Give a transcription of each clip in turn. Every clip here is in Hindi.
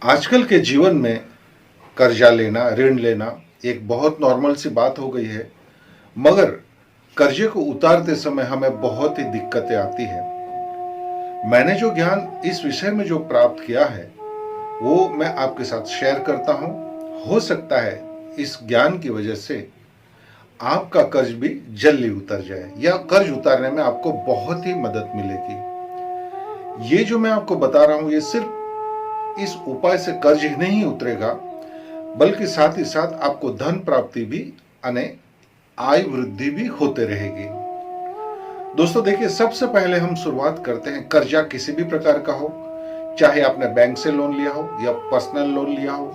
आजकल के जीवन में कर्जा लेना, ऋण लेना एक बहुत नॉर्मल सी बात हो गई है, मगर कर्जे को उतारते समय हमें बहुत ही दिक्कतें आती हैं। मैंने जो ज्ञान इस विषय में जो प्राप्त किया है, वो मैं आपके साथ शेयर करता हूं। हो सकता है इस ज्ञान की वजह से आपका कर्ज भी जल्दी उतर जाए या कर्ज उतारने में आपको बहुत ही मदद मिलेगी। ये जो मैं आपको बता रहा हूं, ये सिर्फ इस उपाय से कर्ज ही नहीं उतरेगा, बल्कि साथ ही साथ आपको धन प्राप्ति भी यानी आय वृद्धि भी होते रहेगी। दोस्तों देखिए, सबसे पहले हम शुरुआत करते हैं। कर्जा किसी भी प्रकार का हो, चाहे आपने बैंक से लोन लिया हो या पर्सनल लोन लिया हो,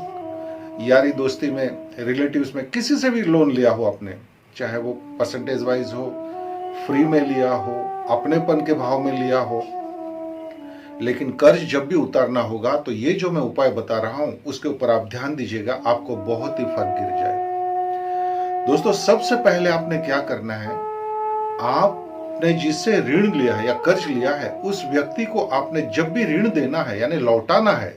यारी दोस्ती में, रिलेटिव्स में, किसी से भी लोन लिया हो आपने, चाहे वो परसेंटेज वाइज हो, फ्री में लिया हो, अपनेपन के भाव में लिया हो, लेकिन कर्ज जब भी उतारना होगा तो ये जो मैं उपाय बता रहा हूं उसके ऊपर आप ध्यान दीजिएगा, आपको बहुत ही फर्क गिर जाए। दोस्तों सबसे पहले आपने क्या करना है, आपने जिससे ऋण लिया है या कर्ज लिया है, उस व्यक्ति को आपने जब भी ऋण देना है यानी लौटाना है,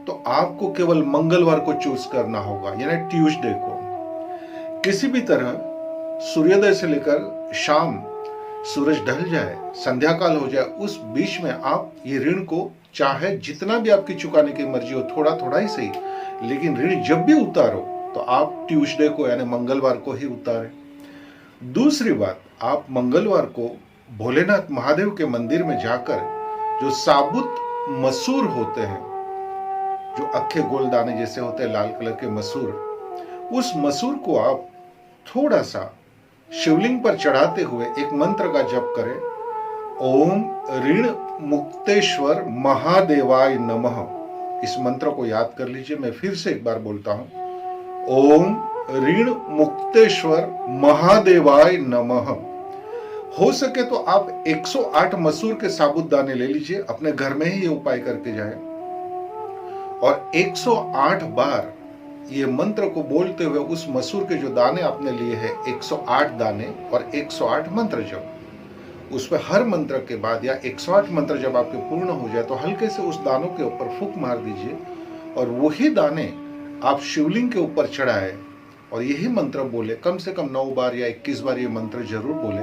तो आपको केवल मंगलवार को चूज करना होगा, यानी ट्यूसडे को। किसी भी तरह सूर्योदय से लेकर शाम सूरज ढल जाए, संध्या काल हो जाए, उस बीच में आप ये ऋण को चाहे जितना भी आपकी चुकाने की मर्जी हो, थोड़ा थोड़ा ही सही, लेकिन ऋण जब भी उतारो तो आप ट्यूसडे को यानी मंगलवार को ही उतारें। दूसरी बात, आप मंगलवार को भोलेनाथ महादेव के मंदिर में जाकर जो साबुत मसूर होते हैं, जो अक्खे गोल दाने जैसे होते हैं, लाल कलर के मसूर, उस मसूर को आप थोड़ा सा शिवलिंग पर चढ़ाते हुए एक मंत्र का जप करें, ओम ऋण मुक्तेश्वर महादेवाय नमः। इस मंत्र को याद कर लीजिए, मैं फिर से एक बार बोलता हूं, ओम ऋण मुक्तेश्वर महादेवाय नमः। हो सके तो आप 108 मसूर के साबुत दाने ले लीजिए, अपने घर में ही ये उपाय करके जाएं और 108 बार ये मंत्र को बोलते हुए उस मसूर के जो दाने आपने लिए हैं, 108 दाने और 108 मंत्र जप, उस पर हर मंत्र के बाद या 108 मंत्र जब आपके पूर्ण हो जाए तो हल्के से उस दानों के ऊपर फूंक मार दीजिए और वही दाने आप शिवलिंग के ऊपर चढ़ाए और यही मंत्र बोले, कम से कम 9 बार या 21 बार ये मंत्र जरूर बोले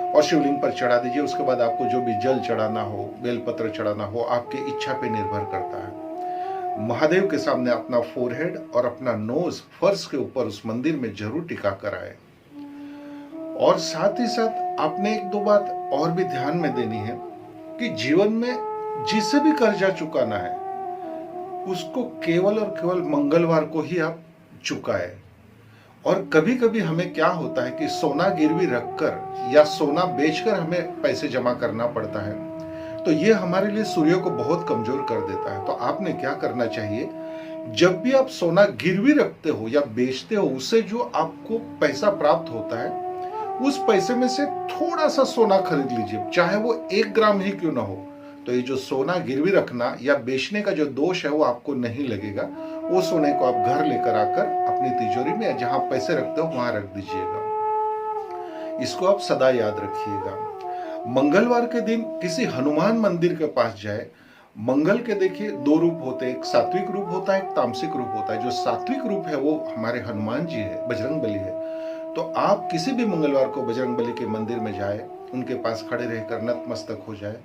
और शिवलिंग पर चढ़ा दीजिए। उसके बाद आपको जो भी जल चढ़ाना हो, बेलपत्र चढ़ाना हो, आपकी इच्छा पे निर्भर करता है। महादेव के सामने अपना फोरहेड और अपना नोज फर्श के ऊपर उस मंदिर में जरूर टिका कर आए। और साथ ही साथ आपने एक दो बात और भी ध्यान में देनी है कि जीवन में जिसे भी कर्जा चुकाना है उसको केवल और केवल मंगलवार को ही आप चुकाए। और कभी कभी हमें क्या होता है कि सोना गिरवी रखकर या सोना बेचकर हमें पैसे जमा करना पड़ता है, तो ये हमारे लिए सूर्य को बहुत कमजोर कर देता है। तो आपने क्या करना चाहिए, जब भी आप सोना गिरवी रखते हो या बेचते हो, उससे जो आपको पैसा प्राप्त होता है, उस पैसे में से थोड़ा सा सोना खरीद लीजिए, चाहे वो 1 ग्राम ही क्यों ना हो। तो ये जो सोना गिरवी रखना या बेचने का जो दोष है वो आपको नहीं लगेगा। वो सोने को आप घर लेकर आकर अपनी तिजोरी में या जहां पैसे रखते हो वहां रख दीजिएगा। इसको आप सदा याद रखिएगा। मंगलवार के दिन किसी हनुमान मंदिर के पास जाए। मंगल के देखिए 2 रूप होते हैं, एक सात्विक रूप होता है, एक तामसिक रूप होता है। जो सात्विक रूप है वो हमारे हनुमान जी है, बजरंग बली है। तो आप किसी भी मंगलवार को बजरंग बली के मंदिर में जाए, उनके पास खड़े रहकर नतमस्तक हो जाए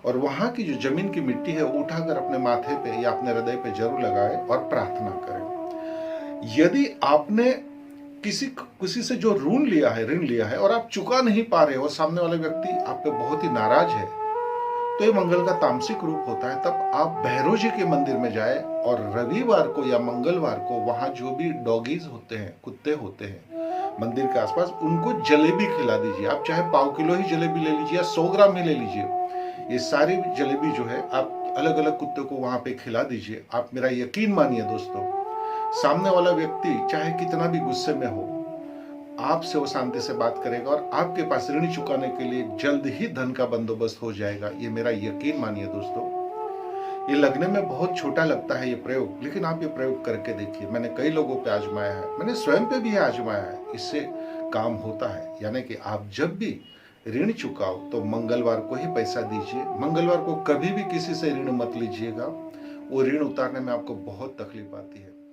और वहां की जो जमीन की मिट्टी है वो उठाकर अपने माथे पे या अपने हृदय पे जरूर लगाए और प्रार्थना करें। यदि आपने किसी से जो ऋण लिया है और आप चुका नहीं पा रहे हो, सामने वाला व्यक्ति आप पे बहुत ही नाराज है, तो ये मंगल का तामसिक रूप होता है। तब आप भैरव जी के मंदिर में जाए और रविवार को या मंगलवार को वहां जो भी डॉगीज होते हैं, कुत्ते होते हैं मंदिर के आसपास, उनको जलेबी खिला दीजिए। आप चाहे 1/4 किलो ही जलेबी ले लीजिए या 100 ग्राम ही ले लीजिए। ये सारी जलेबी जो है आप अलग अलग कुत्ते को वहां पे खिला दीजिए। आप मेरा यकीन मानिए दोस्तों, सामने वाला व्यक्ति चाहे कितना भी गुस्से में हो, आपसे वो शांति से बात करेगा और आपके पास ऋण चुकाने के लिए जल्द ही धन का बंदोबस्त हो जाएगा। ये मेरा यकीन मानिए दोस्तों। ये लगने में बहुत छोटा लगता है ये प्रयोग, लेकिन आप ये प्रयोग करके देखिए। मैंने कई लोगों पे आजमाया है, मैंने स्वयं पे भी आजमाया है, इससे काम होता है। यानी कि आप जब भी ऋण चुकाओ तो मंगलवार को ही पैसा दीजिए। मंगलवार को कभी भी किसी से ऋण मत लीजिएगा। वो ऋण उतारने में आपको बहुत तकलीफ आती है।